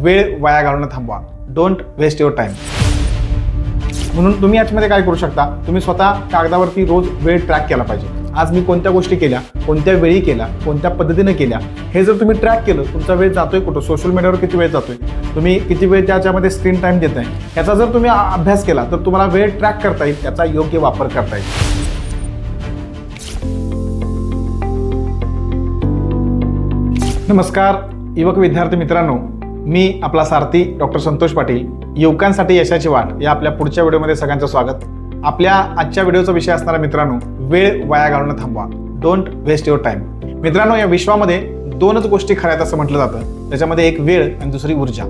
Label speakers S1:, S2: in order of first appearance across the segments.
S1: वेळ वाया घालवणं थांबवा. Don't waste your time. म्हणून तुम्ही याच्यामध्ये काय करू शकता, तुम्ही स्वतः कागदावरती रोज वेळ ट्रॅक केला पाहिजे. आज मी कोणत्या गोष्टी केल्या, कोणत्या वेळी केल्या, कोणत्या पद्धतीने केल्या, हे जर तुम्ही ट्रॅक केलं, तुमचा वेळ जातोय कुठं, सोशल मीडियावर किती वेळ जातोय, तुम्ही किती वेळ त्याच्यामध्ये स्क्रीन टाइम देताय, याचा जर तुम्ही अभ्यास केला तर तुम्हाला वेळ ट्रॅक करता येईल, त्याचा योग्य वापर करता येईल. नमस्कार युवक विद्यार्थी मित्रांनो, मी आपला सारथी डॉक्टर संतोष पाटील. युवकांसाठी यशाची वाट या आपल्या पुढच्या व्हिडिओमध्ये सगळ्यांचं स्वागत. आपल्या आजच्या व्हिडिओचा विषय असणारा मित्रांनो, वेळ वाया घालवणं थांबवा. Don't waste your time. मित्रांनो, या विश्वामध्ये दोनच गोष्टी खऱ्या आहेत असं म्हटलं जातं. त्याच्यामध्ये एक वेळ आणि दुसरी ऊर्जा.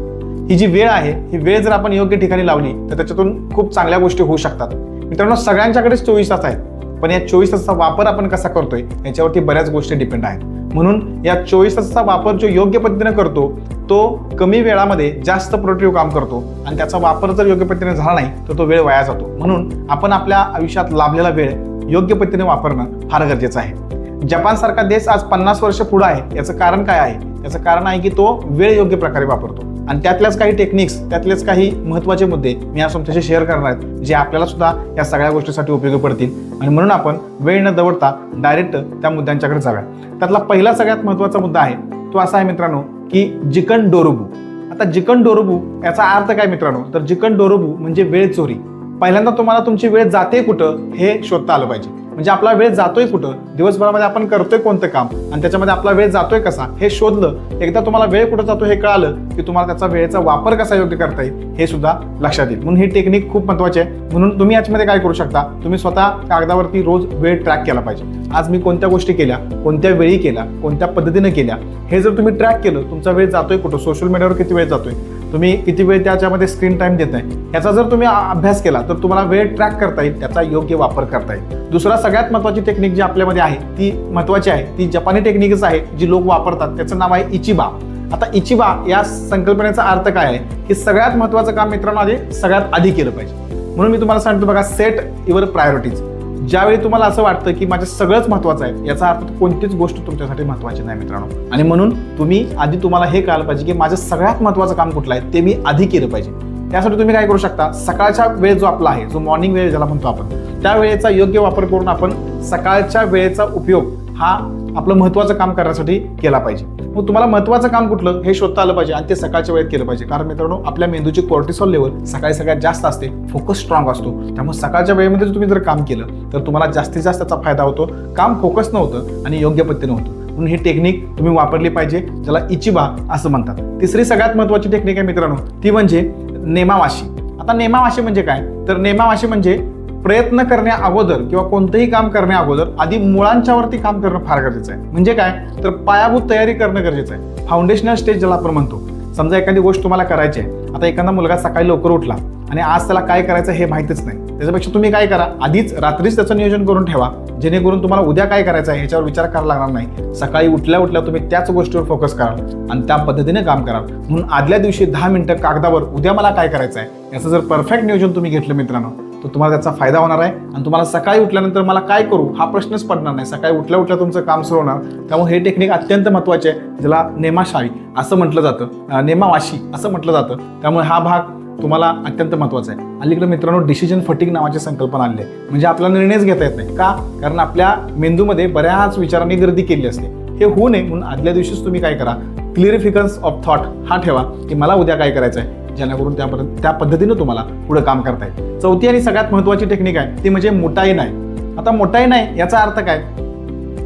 S1: ही जी वेळ आहे, ही वेळ जर आपण योग्य ठिकाणी लावली तर त्याच्यातून खूप चांगल्या गोष्टी होऊ शकतात. मित्रांनो, सगळ्यांच्याकडेच 24 तास आहेत, पण या 24 तासाचा वापर आपण कसा करतोय याच्यावरती बऱ्याच गोष्टी डिपेंड आहेत. म्हणून या 24 तासाचा वापर जो योग्य पद्धतीने करतो तो कमी वेळामध्ये जास्त प्रोडक्टिव्ह काम करतो, आणि त्याचा वापर जर योग्य पद्धतीने झाला नाही तर तो वेळ वाया जातो. म्हणून आपण आपल्या आयुष्यात लाभलेला वेळ योग्य पद्धतीने वापरणं फार गरजेचं आहे. जपानसारखा देश आज 50 वर्ष पुढे आहे. याचं कारण काय आहे? याचं कारण आहे की तो वेळ योग्य प्रकारे वापरतो, आणि त्यातल्याच काही टेक्निक्स, त्यातलेच काही महत्त्वाचे मुद्दे मी आज तुमच्याशी शेअर करणार आहेत, जे आपल्याला सुद्धा या सगळ्या गोष्टीसाठी उपयोगी पडतील. आणि म्हणून आपण वेळ न दवडता डायरेक्ट त्या मुद्द्यांच्याकडे जाऊया. त्यातला पहिला सगळ्यात महत्त्वाचा मुद्दा आहे तो असा आहे मित्रांनो की जिकन डोरोबू. आता जिकन डोरोबू याचा अर्थ काय मित्रांनो, तर जिकन डोरोबू म्हणजे वेळ चोरी. पहिल्यांदा तुम्हाला तुमची वेळ जाते कुठं हे शोधता आलं पाहिजे. म्हणजे आपला वेळ जातोय कुठं, दिवसभरामध्ये आपण करतोय कोणतं काम, आणि त्याच्यामध्ये आपला वेळ जातोय कसा हे शोधलं. एकदा तुम्हाला वेळ कुठं जातो हे कळालं की तुम्हाला त्याचा वेळेचा वापर कसा योग्य करता येईल हे सुद्धा लक्षात येईल. म्हणून ही टेक्निक खूप महत्त्वाची आहे. म्हणून तुम्ही याच्यामध्ये काय करू शकता, तुम्ही स्वतः कागदावरती रोज वेळ ट्रॅक केला पाहिजे. आज मी कोणत्या गोष्टी केल्या, कोणत्या वेळी केल्या, कोणत्या पद्धतीने केल्या, हे जर तुम्ही ट्रॅक केलं, तुमचा वेळ जातोय कुठं, सोशल मीडियावर किती वेळ जातोय, तुम्ही किती वेळ त्याच्यामध्ये स्क्रीन टाइम देताय, याचा जर तुम्ही अभ्यास केला तर तुम्हाला वेळ ट्रॅक करता येईल, त्याचा योग्य वापर करता येईल. दुसरा सगळ्यात महत्त्वाची टेक्निक जी आपल्यामध्ये आहे ती महत्त्वाची आहे, ती जपानी टेक्निकच आहे जी लोक वापरतात. त्याचं नाव आहे इचिबा. आता इचिबा या संकल्पनेचा अर्थ काय आहे की सगळ्यात महत्त्वाचं काम मित्रांनो आधी सगळ्यात आधी केलं पाहिजे. म्हणून मी तुम्हाला सांगतो बघा, सेट युअर प्रायोरिटीज. ज्यावेळी तुम्हाला असं वाटतं की माझं सगळंच महत्त्वाचं आहे, याचा अर्थ कोणतीच गोष्ट तुमच्यासाठी महत्त्वाची नाही मित्रांनो. आणि म्हणून तुम्ही आधी तुम्हाला हे कळालं पाहिजे की माझं सगळ्यात महत्त्वाचं काम कुठलं आहे ते मी आधी केलं पाहिजे. त्यासाठी तुम्ही काय करू शकता, सकाळच्या वेळ जो आपला आहे, जो मॉर्निंग वेळ ज्याला म्हणतो आपण, त्या वेळेचा योग्य वापर करून आपण सकाळच्या वेळेचा उपयोग हा आपलं महत्त्वाचं काम करण्यासाठी केला पाहिजे. मग तुम्हाला महत्त्वाचं काम कुठलं हे शोधता आलं पाहिजे, आणि ते सकाळच्या वेळेत केलं पाहिजे. कारण मित्रांनो, आपल्या मेंदूची कोर्टिसॉल लेवल सकाळी सगळ्यात जास्त असते, फोकस स्ट्रॉंग असतो. त्यामुळे सकाळच्या वेळेमध्ये तुम्ही जर काम केलं तर तुम्हाला जास्तीत जास्त त्याचा फायदा होतो. काम फोकस नव्हतं आणि योग्य पद्धतीने होतं. म्हणून ही टेक्निक तुम्ही वापरली पाहिजे, ज्याला इचिबा असं म्हणतात. तिसरी सगळ्यात महत्त्वाची टेक्निक आहे मित्रांनो, ती म्हणजे नेमावाशी. आता नेमावाशी म्हणजे काय, तर नेमावाशी म्हणजे प्रयत्न करण्या अगोदर किंवा कोणतंही काम करण्या अगोदर आधी मुळांच्यावरती काम करणं फार गरजेचं आहे. म्हणजे काय, तर पायाभूत तयारी करणं गरजेचं आहे. फाउंडेशनल स्टेज ज्याला आपण म्हणतो. समजा एखादी गोष्ट तुम्हाला करायची आहे. आता एखादा मुलगा सकाळी लवकर उठला आणि आज त्याला काय करायचं हे माहितीच नाही. त्याच्यापेक्षा तुम्ही काय करा, आधीच रात्रीच त्याचं नियोजन करून ठेवा, जेणेकरून तुम्हाला उद्या काय करायचं आहे ह्याच्यावर विचार करायला लागणार नाही. सकाळी उठल्या उठल्या तुम्ही त्याच गोष्टीवर फोकस कराल आणि त्या पद्धतीने काम कराल. म्हणून आदल्या दिवशी 10 मिनिटं कागदावर उद्या मला काय करायचं आहे याचं जर परफेक्ट नियोजन तुम्ही घेतलं मित्रांनो, तर तुम्हाला त्याचा फायदा होणार आहे. आणि तुम्हाला सकाळी उठल्यानंतर मला काय करू हा प्रश्नच पडणार नाही. सकाळी उठल्या उठल्या तुमचं काम सुरू होणार. त्यामुळे हे टेक्निक अत्यंत महत्त्वाचे आहे, ज्याला नेमाशाळी असं म्हटलं जातं, नेमावाशी असं म्हटलं जातं. त्यामुळे हा भाग तुम्हाला अत्यंत महत्त्वाचा आहे. अलीकडे मित्रांनो डिसिजन फटिग नावाची संकल्पना आली आहे. म्हणजे आपल्याला निर्णयच घेता येत नाही. का? कारण आपल्या मेंदूमध्ये बऱ्याच विचारांनी गर्दी केली असते. हे होऊ नये म्हणून आदल्या दिवशीच तुम्ही काय करा, क्लिअरिफिकन्स ऑफ थॉट हा ठेवा की मला उद्या काय करायचं आहे, जेणेकरून त्या पद्धतीनं तुम्हाला पुढे काम करता येईल. चौथी आणि सगळ्यात महत्त्वाची टेक्निक आहे ती म्हणजे मोटाई नाही. आता मोटाई नाही याचा अर्थ काय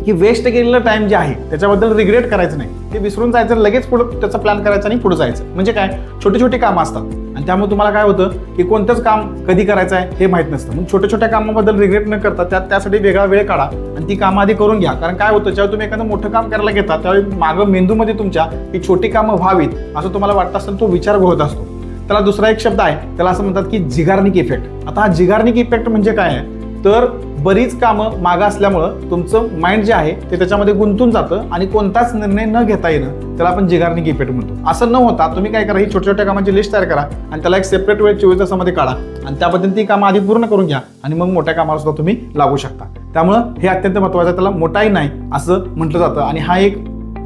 S1: की वेस्ट केलेलं टाइम जे आहे त्याच्याबद्दल रिग्रेट करायचं नाही, ते विसरून जायचं, लगेच पुढे त्याचा प्लॅन करायचा आणि पुढे जायचं. म्हणजे काय, छोटी छोटी कामं असतात आणि त्यामुळे तुम्हाला काय होतं की कोणतंच काम कधी करायचं आहे हे माहीत नसतं. मग छोट्या छोट्या कामाबद्दल रिग्रेट न करता त्यासाठी वेगळा वेळ काढा आणि ती कामं आधी करून घ्या. कारण काय होतं, जेव्हा तुम्ही एखादं मोठं काम करायला घेता त्यावेळी मागं मेंदूमध्ये तुमच्या ही छोटी कामं व्हावीत असं तुम्हाला वाटत असतं, तो विचार घोळत असतो. त्याला दुसरा एक शब्द आहे, त्याला असं म्हणतात की झिगार्निक इफेक्ट. आता हा झिगार्निक इफेक्ट म्हणजे काय आहे, तर बरीच कामं मागं असल्यामुळं तुमचं माइंड जे आहे ते त्याच्यामध्ये गुंतून जातं आणि कोणताच निर्णय न घेता येणं, त्याला आपण झिगार्निक इफेक्ट म्हणतो. असं न होता तुम्ही काय करा, ही छोट्या छोट्या कामांची लिस्ट तयार करा आणि त्याला एक सेपरेट वेळ 24 तासामध्ये काढा आणि त्या पद्धतीने ती कामं आधी पूर्ण करून घ्या आणि मग मोठ्या कामाला सुद्धा तुम्ही लागू शकता. त्यामुळं हे अत्यंत महत्त्वाचं आहे. त्याला मोठाही नाही असं म्हटलं जातं आणि हा एक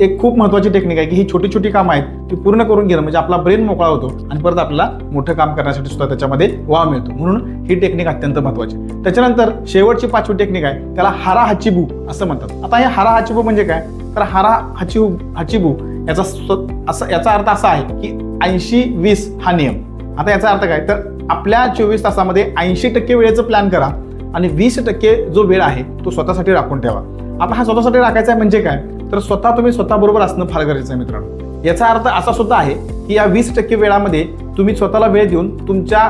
S1: एक खूप महत्त्वाची टेक्निक आहे की ही छोटी छोटी कामं आहेत ती पूर्ण करून घेणं म्हणजे आपला ब्रेन मोकळा होतो आणि परत आपल्याला मोठं काम करण्यासाठी सुद्धा त्याच्यामध्ये वाव मिळतो. म्हणून ही टेक्निक अत्यंत महत्त्वाची. त्याच्यानंतर शेवटची 5वी टेक्निक आहे, त्याला हारा हाचिबू असं म्हणतात. आता हे हारा हाचिबू म्हणजे काय, तर हारा हाचिबू याचा अर्थ असा आहे की 80-20 हा नियम. आता याचा अर्थ काय, तर आपल्या 24 तासामध्ये 80% वेळेचं प्लॅन करा आणि 20% जो वेळ आहे तो स्वतःसाठी राखून ठेवा. आता हा स्वतःसाठी राखायचा आहे म्हणजे काय, तर तुम्ही स्वतःबरोबर असणं फार गरजेचं आहे मित्रांनो. याचा अर्थ असा सुद्धा आहे की या 20% वेळामध्ये तुम्ही स्वतःला वेळ देऊन तुमच्या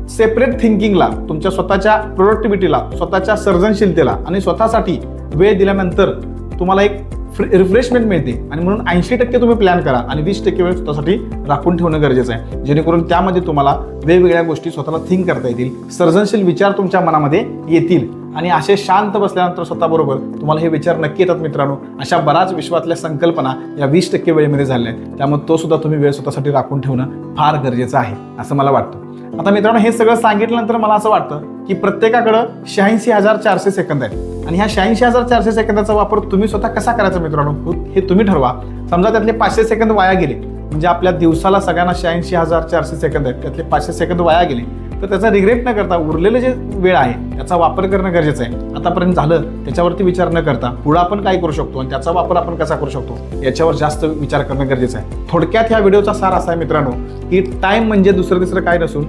S1: सेपरेट थिंकिंगला, तुमच्या स्वतःच्या प्रोडक्टिव्हिटीला, स्वतःच्या सर्जनशीलतेला आणि स्वतःसाठी वेळ दिल्यानंतर तुम्हाला एक रिफ्रेशमेंट मिळते. आणि म्हणून 80% तुम्ही प्लॅन करा आणि 20% वेळ स्वतःसाठी राखून ठेवणं गरजेचं आहे, जेणेकरून त्यामध्ये तुम्हाला वेगवेगळ्या गोष्टी स्वतःला थिंक करता येतील, सर्जनशील विचार तुमच्या मनामध्ये येतील आणि असे शांत बसल्यानंतर स्वतःबरोबर तुम्हाला हे विचार नक्की येतात मित्रांनो. अशा बऱ्याच विश्वातल्या संकल्पना या 20% वेळेमध्ये झाल्या आहेत. त्यामुळे तो सुद्धा तुम्ही वेळ स्वतःसाठी राखून ठेवणं फार गरजेचं आहे असं मला वाटतं. आता मित्रांनो, हे सगळं सांगितल्यानंतर मला असं वाटतं की प्रत्येकाकडं 86,400 सेकंद आहेत आणि ह्या 86,400 सेकंदाचा वापर तुम्ही स्वतः कसा करायचा मित्रांनो हे तुम्ही ठरवा. समजा त्यातले 500 सेकंद वाया गेले, म्हणजे आपल्या दिवसाला सगळ्यांना 86,400 सेकंद आहेत, त्यातले 500 सेकंद वाया गेले, तर त्याचा रिग्रेट न करता उरलेले जे वेळ आहे त्याचा वापर करणं गरजेचं आहे. आतापर्यंत झालं त्याच्यावरती विचार न करता पुढे आपण काय करू शकतो आणि त्याचा वापर आपण कसा करू शकतो याच्यावर जास्त विचार करणं गरजेचं आहे. थोडक्यात ह्या व्हिडिओचा सार असा आहे मित्रांनो की टाइम म्हणजे दुसरं तिसरं काय नसून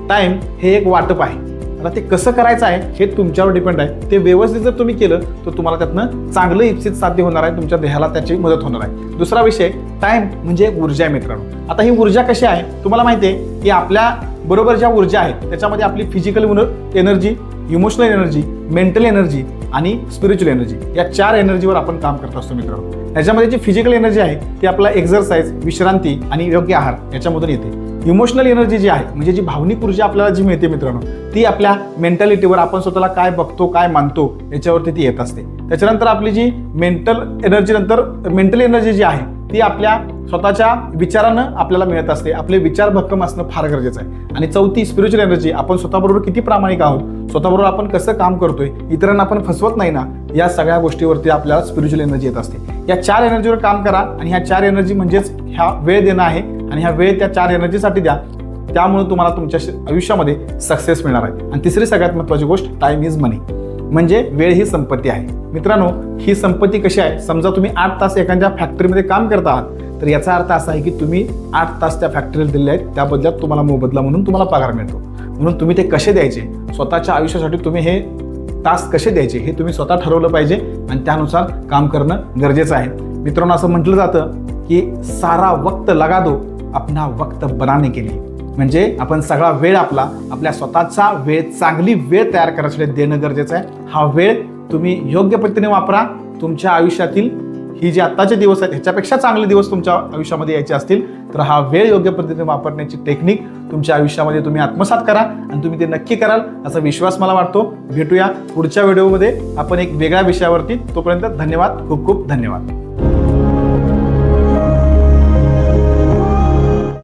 S1: टाइम हे एक वाटप आहे. आता ते कसं करायचं आहे हे तुमच्यावर डिपेंड आहे. ते व्यवस्थित जर तुम्ही केलं तर तुम्हाला त्यातनं चांगलं इप्सित साध्य होणार आहे, तुमच्या देहाला त्याची मदत होणार आहे. दुसरा विषय, टाइम म्हणजे एक ऊर्जा आहे मित्रांनो. आता ही ऊर्जा कशी आहे तुम्हाला माहिती आहे की आपल्या बरोबर ज्या ऊर्जा आहेत त्याच्यामध्ये आपली physical energy, emotional energy, mental energy आणि स्पिरिच्युअल एनर्जी या 4 एनर्जीवर आपण काम करत असतो मित्रांनो. याच्यामध्ये जी फिजिकल एनर्जी आहे ती आपला एक्झरसाइज, विश्रांती आणि योग्य आहार याच्यामधून येते. इमोशनल एनर्जी जी आहे म्हणजे जी भावनिक ऊर्जा आपल्याला जी मिळते मित्रांनो ती आपल्या मेंटॅलिटीवर, आपण स्वतःला काय बघतो काय मानतो याच्यावरती ती येत असते. त्याच्यानंतर आपली जी मेंटल एनर्जी जी आहे ती आपल्या स्वतःच्या विचारानं आपल्याला मिळत असते. आपले विचार भक्कम असणं फार गरजेचं आहे. आणि चौथी स्पिरिच्युअल एनर्जी, आपण स्वतःबरोबर किती प्रामाणिक आहोत, स्वतःबरोबर आपण कसं काम करतोय, इतरांना आपण फसवत नाही ना, या सगळ्या गोष्टीवरती आपल्याला स्पिरिच्युअल एनर्जी येत असते. या 4 एनर्जीवर काम करा आणि ह्या 4 एनर्जी म्हणजेच ह्या वेळ देणं आहे आणि ह्या वेळ त्या 4 एनर्जीसाठी द्या. त्यामुळे तुम्हाला तुमच्या आयुष्यामध्ये सक्सेस मिळणार आहे. आणि तिसरी सगळ्यात महत्त्वाची गोष्ट, टाइम इज मनी, म्हणजे वेळ ही संपत्ती आहे मित्रांनो. ही संपत्ती कशी आहे, समजा तुम्ही 8 तास एखाद्या फॅक्टरीमध्ये काम करत आहात तर याचा अर्थ असा आहे की तुम्ही 8 तास त्या फॅक्टरीला दिले आहेत, त्या बदल्यात तुम्हाला मोबदला म्हणून तुम्हाला पगार मिळतो. म्हणून तुम्ही ते कसे द्यायचे, स्वतःच्या आयुष्यासाठी तुम्ही हे तास कसे द्यायचे हे तुम्ही स्वतः ठरवलं पाहिजे आणि त्यानुसार काम करणं गरजेचं आहे मित्रांनो. असं म्हटलं जातं की सारा वक्त लगा दो अपना वक्त बनाने के लिए, म्हणजे आपण सगळा वेळ आपल्या स्वतःचा वेळ, चांगली वेळ तयार करण्यासाठी देणं गरजेचं आहे. हा वेळ तुम्ही योग्य पद्धतीने वापरा. तुमच्या आयुष्यातील ही जी आत्ताचे दिवस आहेत ह्याच्यापेक्षा चांगले दिवस तुमच्या आयुष्यामध्ये यायचे असतील तर हा वेळ योग्य पद्धतीने वापरण्याची टेक्निक तुमच्या आयुष्यामध्ये तुम्ही आत्मसात करा आणि तुम्ही ते नक्की कराल असा विश्वास मला वाटतो. भेटूया पुढच्या व्हिडिओमध्ये आपण एक वेगळ्या विषयावरती. तोपर्यंत धन्यवाद, खूप खूप धन्यवाद.